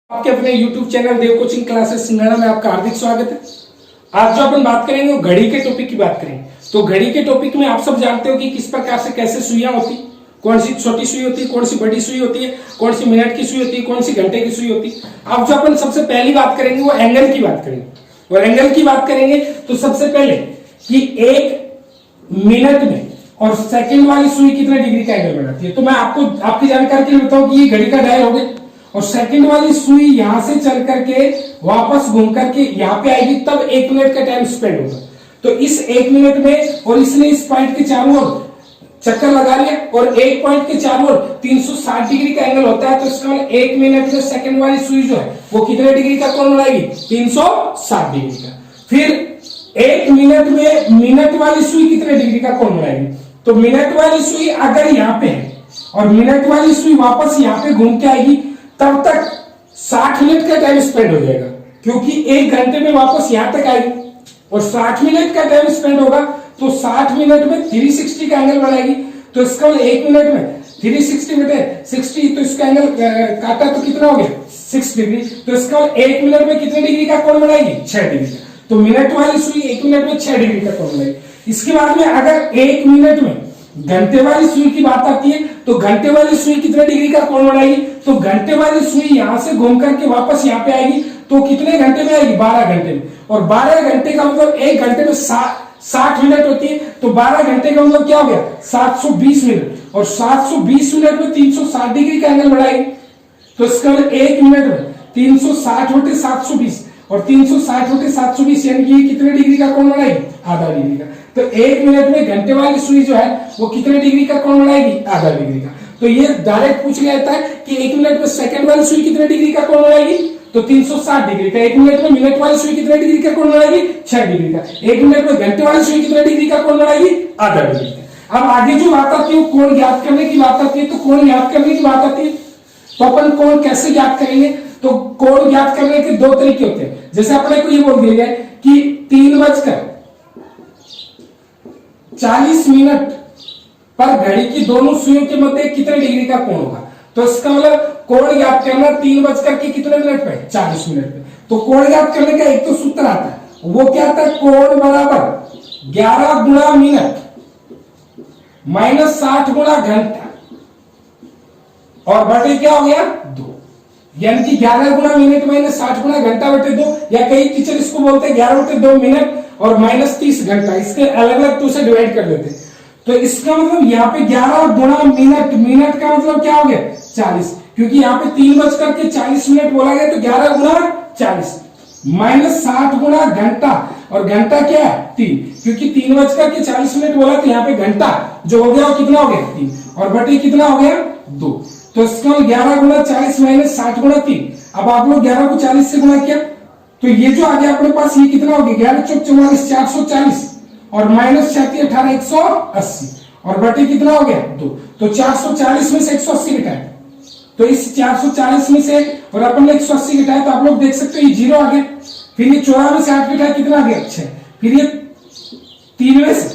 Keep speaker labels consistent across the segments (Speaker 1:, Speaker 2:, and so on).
Speaker 1: आपके अपने YouTube channel देव coaching classes सिंघाड़ा में आपका हार्दिक स्वागत है। आज जो अपन बात करेंगे वो घड़ी के टॉपिक की बात करेंगे। तो घड़ी के टॉपिक में आप सब जानते हो कि किस प्रकार से कैसे सुइयां होती, कौन सी छोटी सुई होती है, कौन सी बड़ी सुई होती है, कौन सी मिनट की सुई होती है, कौन सी घंटे की सुई होती है। अब जो अपन सबसे पहली बात करेंगे वो एंगल की बात करेंगे। और एंगल की बात करेंगे तो सबसे पहले कि एक मिनट में और सेकंड वाली सुई कितने डिग्री का एंगल बनाती है। तो मैं आपको आपकी जानकारी के लिए बताऊं कि ये घड़ी का डायल हो गया और सेकंड वाली सुई यहां से चल करके वापस घूम करके यहां पे आएगी, तब 1 मिनट का टाइम स्पेंड होगा। तो इस 1 मिनट में और इसने इस पॉइंट के चारों ओर चक्कर लगा लिया और एक पॉइंट के चारों ओर 360 डिग्री का एंगल होता है। तो इसका मतलब 1 मिनट में सेकंड वाली सुई जो है वो कितने डिग्री का कोण बनाएगी, 360 डिग्री का। फिर 1 मिनट में मिनट वाली सुई कितने डिग्री का कोण बनाएगी। तो मिनट वाली सुई अगर यहाँ पे है और मिनट वाली सुई वापस यहाँ पे घूम के आएगी, तब तक 60 मिनट का टाइम स्पेंड हो जाएगा, क्योंकि 1 घंटे में वापस यहां तक आएगी और 60 मिनट का टाइम स्पेंड होगा। तो 60 मिनट में 360 का एंगल बनाएगी। तो इसका 1 मिनट में 360 बटे 60, तो इसका एंगल काटा तो कितना हो गया, 6 डिग्री। तो इसका 1 मिनट में कितने डिग्री का कोण बनाएगी, 6 डिग्री का। तो मिनट वाली सुई 1 मिनट में 6 डिग्री का कोण बनाएगी। इसके बाद में अगर 1 मिनट में घंटे वाली सुई की बात आती है तो घंटे वाली सुई कितने डिग्री का कोण बनाएगी। तो घंटे वाली सुई यहां से घूम करके वापस यहाँ पे आएगी, तो कितने घंटे में आएगी, 12 घंटे में। और 12 घंटे का मतलब 1 घंटे में 60 मिनट होती है, तो 12 घंटे का मतलब क्या हो गया, 720 मिनट। और 720 मिनट में 360 डिग्री का एंगल बढ़ाएगी। तो इसका मतलब 1 मिनट में 360 बटे 720 और 360 बटे 720 यानी कि कितने डिग्री का कोण बनाएगी, आधा डिग्री का। तो 1 मिनट में घंटे वाली सुई जो है वो कितने डिग्री का कोण बनाएगी, आधा डिग्री का। तो ये डायरेक्ट पूछ लिया जाता है कि 1 मिनट में सेकंड वाली सुई कितने डिग्री का कोण बनाएगी, तो 360 डिग्री का। 1 मिनट में मिनट वाली सुई कितने डिग्री का कोण बनाएगी, 6 डिग्री का। 1 मिनट में घंटे वाली सुई कितने डिग्री का कोण बनाएगी, आधा डिग्री का। अब आगे जो बात आती है वो कोण ज्ञात करने की बात आती है। तो कोण ज्ञात करने की बात आती है तो अपन कोण कैसे ज्ञात करेंगे। तो कोण ज्ञात करने के 2 तरीके होते हैं। जैसे अपने को ये बोल दिया गया कि 3:40 मिनट पर घड़ी की दोनों सुइयों के मध्य कितने डिग्री का कोण होगा। तो इसका मतलब कोण ज्ञात करना 3 कितने मिनट पे, 40 मिनट पे। तो कोण ज्ञात करने का एक तो सूत्र आता है, वो क्या आता है, कोण बराबर 11 गुणा मिनट माइनस 60 गुणा घंटा और बटे क्या हो गया 2, यानी कि 11 गुणा मिनट माइनस 60 गुणा घंटा बटे 2, या कई टीचर इसको बोलते हैं 11 बटे 2 मिनट और माइनस 30 घंटा। इसके अलग अलग तो से डिवाइड कर देते हैं। तो इसका मतलब यहाँ पे 11 गुणा मिनट, मिनट का मतलब क्या हो गया 40, क्योंकि यहाँ पे 3:40 मिनट बोला गया, तो 11 गुणा 40 माइनस 60 गुणा घंटा, और घंटा क्या है 3, क्योंकि 3:40 मिनट बोला, तो यहाँ पे घंटा जो हो गया वो कितना हो गया 3 और बटे कितना हो गया 2। तो इसका 11 गुणा 40 माइनस 60 गुणा 3। अब आप लोग 11 को 40 से गुणा किया तो ये जो आ गया अपने पास, ये कितना हो गया 11 चौक 44 440 और माइनस 36 18 180 और बटे कितना हो गया 2। तो 440 में से 180 घटाए, तो इस 440 में से और अपन ने 180 घटाया, तो आप लोग देख सकते हो ये 0 आ गया। फिर ये 54 से 8 घटाया कितना आ गया 6, फिर ये 3 में से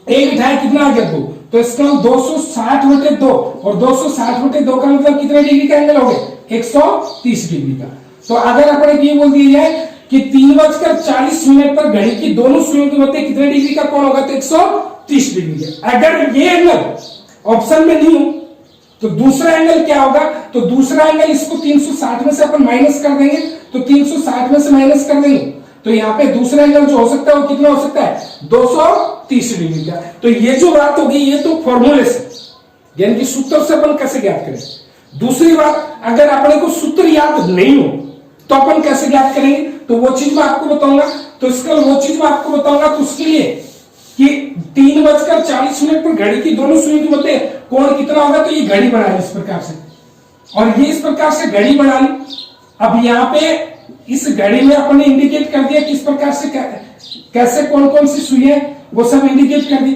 Speaker 1: 1 घटाया कितना आ गया 2। तो इसका 260 बटे 2 और 260 बटे 2 का मतलब कितने डिग्री का एंगल हो गया, 130 डिग्री का। तो अगर अपन ये बोल दिया जाए कि 3:40 मिनट पर घड़ी की दोनों सुइयों के मध्य कितने डिग्री का कोण होगा, तो 130 डिग्री का। अगर ये एंगल ऑप्शन में नहीं हो तो दूसरा एंगल क्या होगा, तो दूसरा एंगल इसको 360 में से अपन माइनस कर देंगे, तो 360 में से माइनस कर देंगे, तो यहाँ पे दूसरा एंगल जो हो सकता है वो कितना हो सकता है 230 डिग्री का। तो ये जो बात होगी ये तो फॉर्मूले से, यानी कि सूत्र से अपन कैसे ज्ञात करें। दूसरी बात, अगर अपने को सूत्र याद नहीं हो तो अपन कैसे ज्ञात करेंगे, तो वो चीज मैं आपको बताऊंगा। तो इसका वो चीज मैं आपको बताऊंगा, तो उसके लिए कि 3:40 मिनट पर घड़ी की दोनों सुइयों के मध्य कोण कितना होगा, तो ये घड़ी बना ली इस प्रकार से, और ये इस प्रकार से घड़ी बना ली। अब यहाँ पे इस घड़ी में अपन ने इंडिकेट कर दिया कि इस प्रकार से कैसे कौन कौन सी सुई है वो सब इंडिकेट कर दी।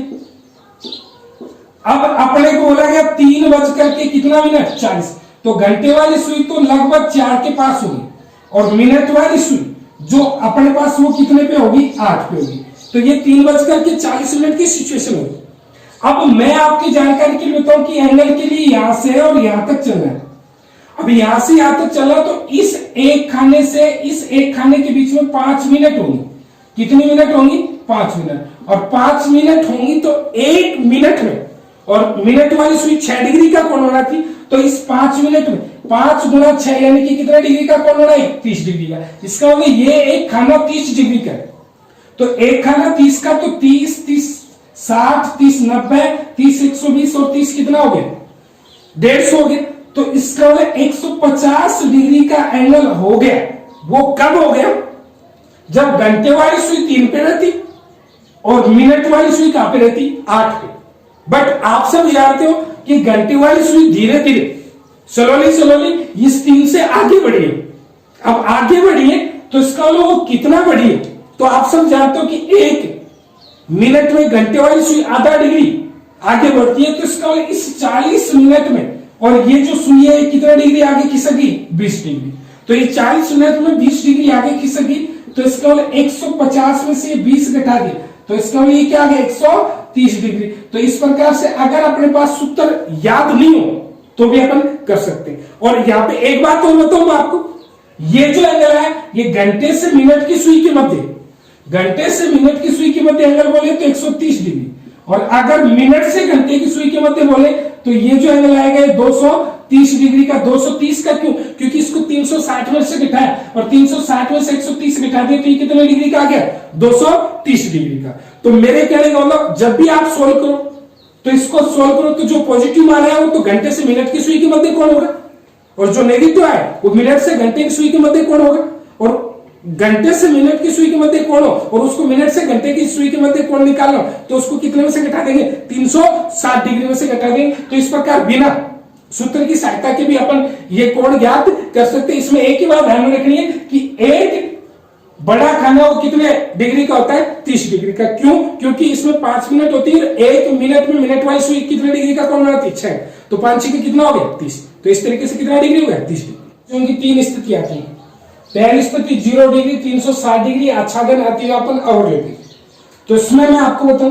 Speaker 1: अब अपने को बोला गया 3 कितना मिनट 40, तो घंटे वाली सुई तो लगभग 4 के पास होगी और मिनट वाली सुई जो अपने पास वो कितने पे होगी, 8 पे होगी। तो ये 3:40 मिनट की सिचुएशन होगी। अब मैं आपकी जानकारी के लिए बताऊं कि एंगल के लिए यहां से और यहां तक चलना है। अब यहां से यहां तक चला तो इस एक खाने से इस एक खाने के बीच में 5 मिनट होंगी। कितनी मिनट होंगी? 5 मिनट। और 5 मिनट होंगी तो 1 मिनट में, और मिनट वाली सुई 6 डिग्री का कोण होना थी, तो इस 5 मिनट में 5 गुणा 6 यानी कि कितना डिग्री का कोण होना है? 30 डिग्री का। इसका मतलब ये एक खाना 30 डिग्री का है। तो एक खाना 30 का, तो 30 30 60 30 90 30 120 और 30 कितना हो गया? 150 हो गया। तो इसका मतलब 150 डिग्री का एंगल हो गया। वो कब हो गया? जब घंटे वाली सुई 3 पे रहती और मिनट वाली सुई कहां पे रहती? 8 पे। बट आप सब जानते हो कि घंटे वाली सुई धीरे धीरे स्लोली इस 3 से आगे बढ़ी है। अब आगे बढ़ी है तो इसका मतलब वो कितना बढ़ी है? तो आप सब जानते हो कि 1 मिनट में घंटे वाली सुई आधा डिग्री आगे बढ़ती है। तो इसका मतलब इस 40 मिनट में, और ये जो सुई है कितना डिग्री आगे खिसकी? 20 डिग्री। तो ये 40 मिनट में 20 डिग्री आगे खिसकी। तो इसका मतलब 150 में से 20 घटा दिया, तो इसका मतलब ये क्या आ गया? 130 डिग्री। तो इस प्रकार से अगर अपने पास सूत्र याद नहीं हो तो भी अपन कर सकते हैं। और यहाँ पे एक बात और बताऊं मैं आपको, ये जो एंगल है ये घंटे से मिनट की सुई के मध्य, घंटे से मिनट की सुई के मध्य एंगल बोले तो 130 डिग्री, और अगर मिनट से घंटे की सुई के मध्य बोले तो ये जो एंगल आएगा 230 डिग्री का। 230 का क्यों? क्योंकि इसको 360 में से घटाया, और 360 में से 130 घटा दिया, तो ये कितने डिग्री का आ गया? 230 डिग्री का। तो मेरे कहने का मतलब जब भी आप सोल्व करो तो इसको सोल्व करो तो जो पॉजिटिव मान है वो तो घंटे से मिनट की सुई के मध्य कोण होगा, और जो नेगेटिव है वो मिनट से घंटे की सुई के मध्य कोण होगा। और घंटे से मिनट की सुई के मध्य कोण हो और उसको मिनट से घंटे की सुई के मध्य कोण निकालना, तो उसको कितने में से घटा देंगे? 360 डिग्री में से घटा देंगे। तो इस प्रकार बिना सूत्र की सहायता के भी अपन ये कोण ज्ञात कर सकते हैं। इसमें एक ही बात ध्यान में रखनी है कि एक बड़ा खाना वो कितने डिग्री का होता है? 30 डिग्री का। क्यों? क्योंकि इसमें 5 मिनट होती है, 1 मिनट में मिनट वाली सुई कितने डिग्री का कोण बनाती है? 6। तो 5 6 कितना हो गया? 30। तो इस तरीके से कितना डिग्री हो गया? 30 डिग्री। उनकी 3 स्थिति आती है। पहली स्थिति 0 डिग्री, 360 डिग्री, आच्छादन, अतिव्यापन, अवरोधी। तो इसमें मैं आपको बताऊं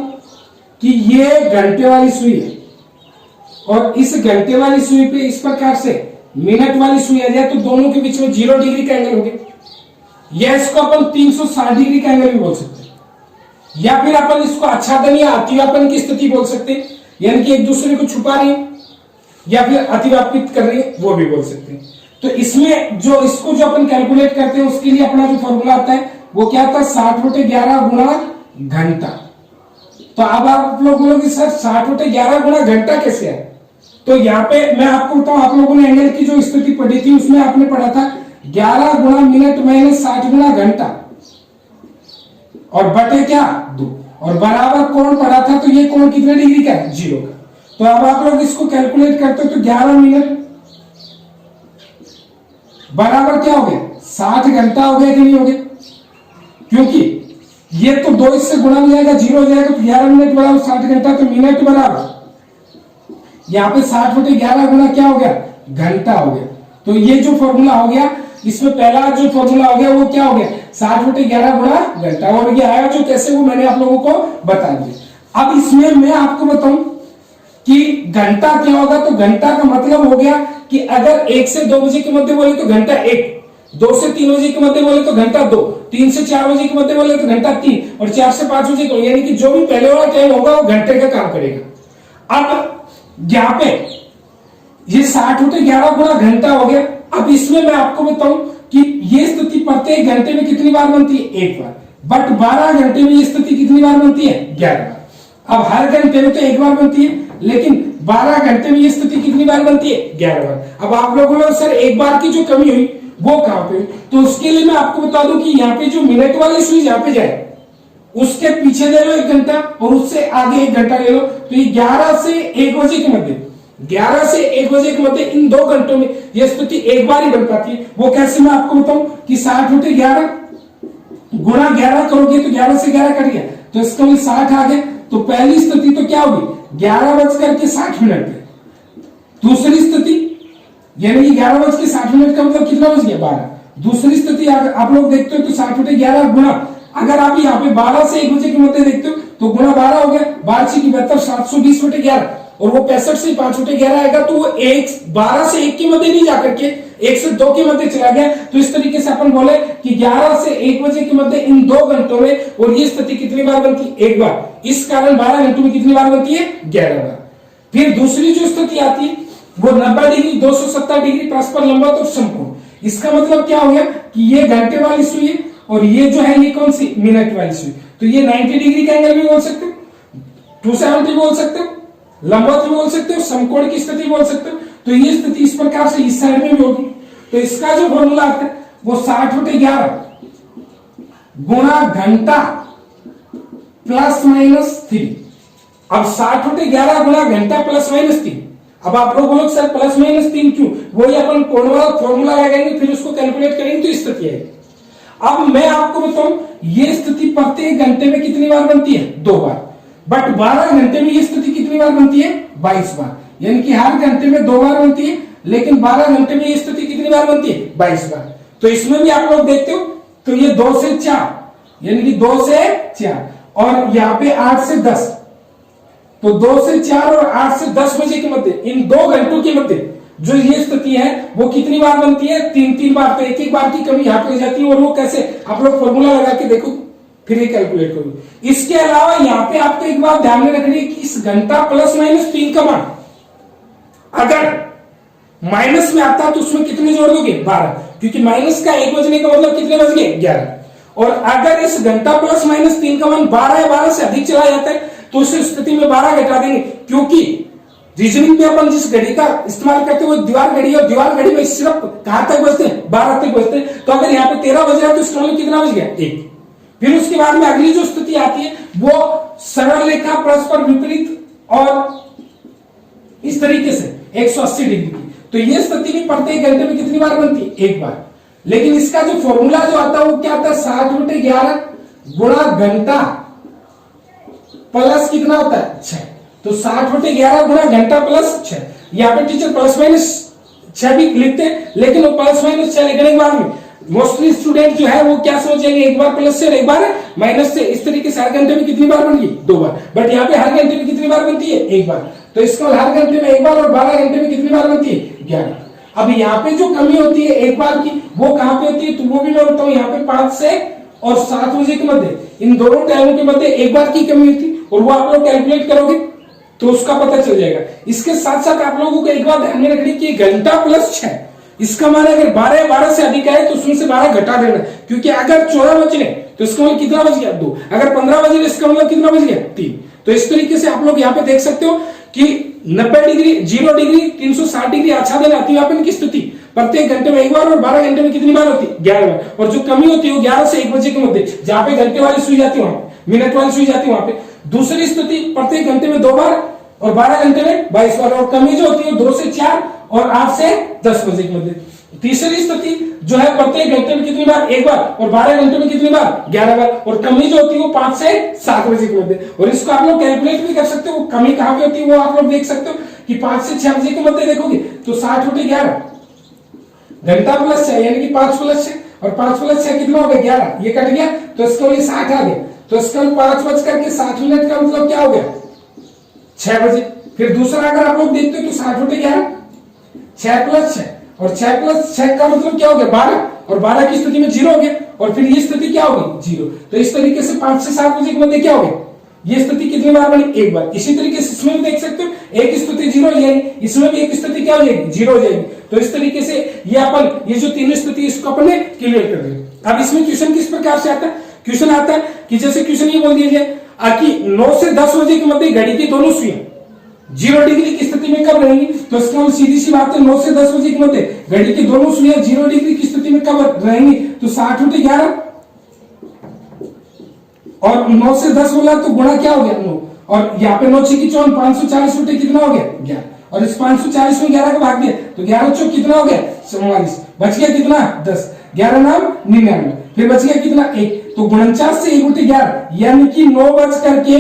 Speaker 1: कि ये घंटे वाली सुई है, और इस घंटे वाली सुई पे इस प्रकार से मिनट वाली सुई आ जाए तो दोनों के बीच में 0 डिग्री का एंगल हो गया। या इसको अपन 360 डिग्री का एंगल भी बोल सकते हैं, या फिर अपन इसको आच्छादन या अतिव्यापन की स्थिति बोल सकते हैं, यानी कि एक दूसरे को छुपा रही है या फिर अतिव्यापित कर रही है, वो भी बोल सकते हैं। तो इसमें जो इसको जो अपन कैलकुलेट करते हैं उसके लिए अपना जो फॉर्मूला आता है वो क्या आता है? 60/11 गुणा घंटा। तो अब आप लोग बोलोगे सर 60/11 गुणा घंटा कैसे है? तो यहाँ पे मैं आपको बताऊं, आप लोगों ने एंगल की जो स्थिति पढ़ी थी उसमें आपने पढ़ा था 11 गुणा मिनट माइनस 60 गुणा घंटा, और बटे क्या? 2, और बराबर कोण पढ़ा था। तो ये कोण कितने डिग्री का है? 0 का। तो अब आप लोग इसको कैलकुलेट करते हो तो 11 मिनट बराबर क्या हो गया? 60 घंटा हो गया कि नहीं हो गया? क्योंकि ये तो 2 इससे गुणा में जाएगा, 0 हो जाएगा, तो 11 मिनट बराबर 60 घंटा। तो मिनट बराबर यहाँ पे 60/11 गुणा क्या हो गया? घंटा हो गया। तो ये जो फॉर्मूला हो गया, इसमें पहला जो फॉर्मूला हो गया वो क्या हो गया? 60/11 गुणा घंटा। और ये आया जो कैसे, वो मैंने आप लोगों को बता दिया। अब इसमें मैं आपको बताऊं कि घंटा क्या होगा। तो घंटा का मतलब हो गया कि अगर 1 से 2 बजे के मध्य बोले तो घंटा 1, 2 से 3 बजे के मध्य बोले तो घंटा 2, 3 से 4 बजे के मध्य बोले तो घंटा 3, और 4 से 5 बजे को, यानी कि जो भी पहले वाला टाइम होगा वो घंटे का काम करेगा। अब यहाँ पे ये 60/11 गुणा घंटा हो गया। अब इसमें मैं आपको बताऊं कि ये स्थिति प्रत्येक घंटे में कितनी बार बनती है? 1 बार। बट 12 घंटे में ये स्थिति कितनी बार बनती है? 11 बार। अब हर घंटे में तो 1 बार बनती है, लेकिन 12 घंटे में ये स्थिति कितनी बार बनती है? 11 बार। अब आप लोगों ने सर 1 बार की जो कमी हुई वो कहां पे हुई? तो उसके लिए मैं आपको बता दूं कि यहाँ पे जो मिनट वाली सुई यहाँ पे जाए उसके पीछे ले लो 1 घंटा, और उससे आगे 1 घंटा ले लो। तो ये 11 से 1 बजे के मध्य, 11 से 1 बजे के मध्य इन 2 घंटों में यह स्थिति 1 बार ही बन पाती है। वो कैसे मैं आपको बताऊं कि 60/11 गुणा 11 करोगे तो 11 से 11 कट गया, तो इसका भी 60 आ गया। तो पहली स्थिति तो क्या होगी? 11:60 पे। दूसरी स्थिति यानी कि 11:60 का मतलब कितना बज गया? 12। दूसरी स्थिति आप लोग देखते हो तो 60/11 गुणा, अगर आप यहाँ पे 12 से 1 बजे के मध्य देखते हो तो गुणा 12 हो गया, 12 की 72, 720/11, और वो 65 से 5/11 आएगा। तो वो 12 से 1 के मध्य नहीं जाकर के 1 से 2 के मध्य चला गया, तो इस तरीके से अपन बोले कि 11 से 1 बजे के मध्य इन 2 घंटों में, और ये स्थिति कितनी बार बनती है? एक बार। इस कारण 12 घंटों में कितनी बार बनती है? 11 बार। फिर दूसरी जो स्थिति आती है वो 90 डिग्री, 270 डिग्री परस्पर लंबवत और समकोण। इसका मतलब क्या हो गया कि ये घंटे वाली सुई है और ये जो है ये कौन सी? मिनट वाली सुई। तो ये 90 डिग्री का एंगल भी बोल सकते हो, 270 बोल सकते हो, लंबवत भी बोल सकते हो, समकोण की स्थिति बोल सकते हो। तो ये स्थिति इस प्रकार से इस साइड में भी होगी। तो इसका जो फॉर्मूला आता है वो 60/11 गुणा घंटा प्लस माइनस 3। अब 60/11 गुणा घंटा प्लस माइनस 3। अब आप लोग बोलोगे सर प्लस माइनस 3 क्यों? वही अपन कोण वाला फॉर्मूला लगाएंगे, फिर उसको कैलकुलेट करेंगे तो स्थिति आएगी। अब मैं आपको बताऊं, ये स्थिति प्रत्येक घंटे में कितनी बार बनती है? 2 बार। बट 12 घंटे में ये स्थिति कितनी बार बनती है? 22 बार। यानी कि हर घंटे में 2 बार बनती है, लेकिन 12 घंटे में ये स्थिति कितनी बार बनती है? 22 बार। तो इसमें भी आप लोग देखते हो, तो ये 2 से 4, यानी कि 2 से 4, और यहाँ पे 8 से 10। तो 2 से 4 और 8 से 10 बजे के मध्य, इन 2 घंटों के मध्य जो ये स्थिति है वो कितनी बार बनती है? 3-3 बार। तो एक बार की कमी यहाँ पे हो जाती है, और वो कैसे? आप लोग फॉर्मूला लगा के देखो, फिर ये कैलकुलेट करो। इसके अलावा यहाँ पे आपको एक बात ध्यान में रखनी है कि इस घंटा प्लस माइनस 3 का मान अगर माइनस में आता तो उसमें कितने जोड़ दोगे? 12, क्योंकि माइनस का 1 बजने का मतलब कितने बज गए? 11। और अगर इस घंटा प्लस माइनस 3 का मान 12 या 12 से अधिक चला जाता है तो उस स्थिति में 12 घटा देंगे, क्योंकि रीजनिंग में अपन जिस घड़ी का इस्तेमाल करते हैं वो दीवार घड़ी है, और दीवार घड़ी में सिर्फ कहां तक बजते हैं? 12 तक बजते हैं। तो अगर यहाँ पे 13 बज रहा है तो इसका मतलब कितना बज गया? 1। फिर उसके बाद में अगली जो स्थिति आती है वो सरल रेखा परस्पर विपरीत और इस तरीके से 180 डिग्री की। तो ये स्थिति भी प्रत्येक घंटे में कितनी बार बनती है? 1 बार। लेकिन इसका जो फॉर्मूला जो आता है वो क्या आता है? 60/11 गुणा घंटा प्लस कितना होता है? 6। तो 60/11 गुणा घंटा प्लस 6। यहाँ पे टीचर प्लस माइनस 6 भी लिखते हैं, लेकिन वो प्लस माइनस 6 लिखने के बाद में मोस्टली स्टूडेंट जो है वो क्या सोचेंगे? एक बार प्लस से और एक बार माइनस से। इस तरीके से हर घंटे में कितनी बार बन गई? 2 बार। बट यहाँ पे हर घंटे में कितनी बार बनती है? 1 बार। तो इसका हर घंटे में 1 बार, और 12 घंटे में कितनी बार बनती है? 11। अब यहाँ पे जो कमी होती है 1 बार की, वो कहां पे होती है? तो वो भी मैं बताऊं, यहाँ पे 5 से और 7 बजे के मध्य, इन दोनों टाइमों के मध्य 1 बार की कमी होती है, और वो आप लोग कैलकुलेट करोगे तो उसका पता चल जाएगा। इसके साथ साथ आप लोगों को एक बात ध्यान में रखनी कि घंटा प्लस 6, इसका मान अगर 12 से अधिक आए तो उसमें से 12 घटा देना, क्योंकि अगर 14 बज गए तो इसका मतलब कितना बज गया? 2। अगर 15 बज गए इसका मतलब कितना बज गया? 3। तो इस तरीके से आप लोग यहाँ पे देख सकते हो कि 90 डिग्री, 0 डिग्री, 360 डिग्री आच्छादन अतिव्यापन की स्थिति प्रत्येक घंटे में 1 बार, और 12 घंटे में कितनी बार होती है? 11 बार। और जो कमी होती है वो 11 से 1 बजे के मध्य, जहां पे घंटे वाली सुई जाती है वहां, मिनट वाली सुई जाती है वहां पे। दूसरी स्थिति प्रत्येक घंटे में 2 बार, और 12 घंटे में 22 बार। और कमी जो होती है 2 से 4 और 8 से 10 बजे के मध्य। तीसरी स्थिति जो है प्रत्येक घंटे में कितनी बार? 1 बार, और 12 घंटे में कितनी बार? 11 बार। और कमी जो होती है वो 5 से 7 बजे के मध्य। और इसको आप लोग कैलकुलेट भी कर सकते हो, कमी कहां पे होती है वो आप लोग देख सकते हो कि 5 से 6 बजे के मध्य देखोगे तो 60/11 घंटा प्लस 6, यानी कि 5 प्लस 6, और 5 प्लस 6 कितना हो गया? 11। ये कट गया तो इसका ये 60 आ गया। तो इसका 5 बज करके 7 मिनट का मतलब क्या हो गया? 6 बजे। फिर दूसरा अगर आप लोग देखते हो तो 60/11 6 प्लस 6, और 6 प्लस 6 का मतलब क्या हो गया? 12, और 12 की स्थिति में 0 हो गया, और फिर ये स्थिति क्या हो गई? 0। तो इस तरीके से 5 से 7 बजे के मध्य क्या हो गया? ये स्थिति कितनी बार बनी? 1 बार। इसी तरीके से इसमें भी देख सकते हो, एक स्थिति 0 हो जाएगी, इसमें भी एक स्थिति क्या हो जाएगी? 0 हो जाएगी। तो इस तरीके से ये अपन ये जो 3 स्थिति इसको अपन ने क्लियर कर दिया। अब इसमें क्वेश्चन किस प्रकार से आता है? क्वेश्चन आता है कि जैसे क्वेश्चन ये बोल दिया जाए कि 9 से 10 बजे के मध्य घड़ी की दोनों सुइयां 0 डिग्री की स्थिति में कब रहेंगी? तो इसका सीधी सी बात है, 9 से 10 बजे के मध्य घड़ी की दोनों सुइयां 0 डिग्री की स्थिति में कब रहेंगी? तो 60/11, और 9 से 10 बोला तो गुणा क्या हो गया? 9, और यहाँ पे 9 6 54, 540 कितना हो गया? 11। और इस 540 में 11 को भाग दिया तो 11 चौक कितना हो गया? 44। बच गया कितना? 10। 11 नाम 99। फिर बच गया कितना? 1। तो 49 से 1/11, यानी कि 9 बज करके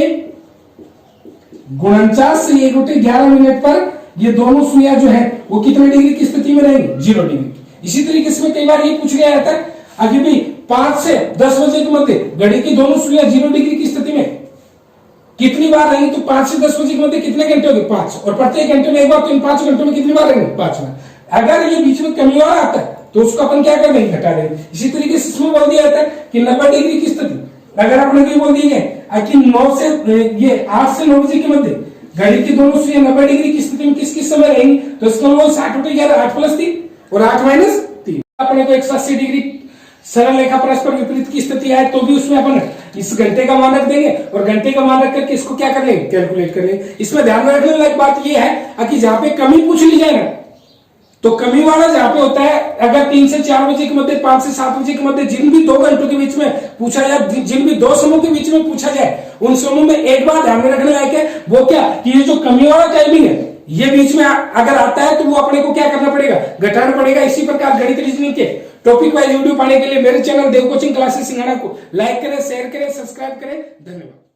Speaker 1: 49 से 1/11 मिनट पर ये दोनों सुइयां जो है वो कितने डिग्री की स्थिति में रहेंगी? 0 डिग्री। इसी तरीके से कई बार ये पूछ गया जाता है अभी भी 5 से 10 बजे के मध्य घड़ी की दोनों सुइयां 0 डिग्री की स्थिति में कितनी बार रहेंगी? तो 5 से 10 बजे के मध्य कितने घंटे हो गए? 5। और प्रत्येक घंटे में 1 बार, तो इन 5 घंटों में कितनी बार रहेंगे? 5 बार। अगर ये बीच में कमी वाला आता है तो उसको अपन क्या कर देंगे, घटा देंगे। इसी तरीके से इसमें बोल दिया जाता है कि 90 डिग्री की स्थिति अगर आपने ये बोल दी है कि 9 से ये 8 से 9 बजे के मध्य घड़ी की दोनों सुइयां 90 डिग्री की स्थिति में किस किस समय रहेंगी, तो इसका मतलब 60 बटे 11 8 प्लस 3 और 8 माइनस 3। अपने को 180 डिग्री सरल रेखा परस्पर विपरीत की स्थिति आए तो भी उसमें अपन इस घंटे का मान रख देंगे और घंटे का मान रख करके इसको क्या कर लेंगे, कैलकुलेट कर लेंगे। इसमें ध्यान में रखने वाली बात यह है कि जहां पे कमी पूछ ली जाए ना, तो कमी वाला जहां पे होता है अगर 3 से 4 बजे के मध्य 5 से 7 बजे के मध्य जिन भी 2 घंटों के बीच में पूछा जाए, जिन भी 2 समूह के बीच में पूछा जाए, उन समूह में एक बात ध्यान में रखने लायक है, वो क्या कि ये जो कमी वाला टाइमिंग है ये बीच में अगर आता है तो वो अपने को क्या करना पड़ेगा, घटाना पड़ेगा। इसी प्रकार गणित रीजनिंग के टॉपिक वाइज वीडियो पाने के लिए मेरे चैनल देव कोचिंग क्लासेस सिंघाड़ा को लाइक करें, शेयर करें, सब्सक्राइब करें। धन्यवाद।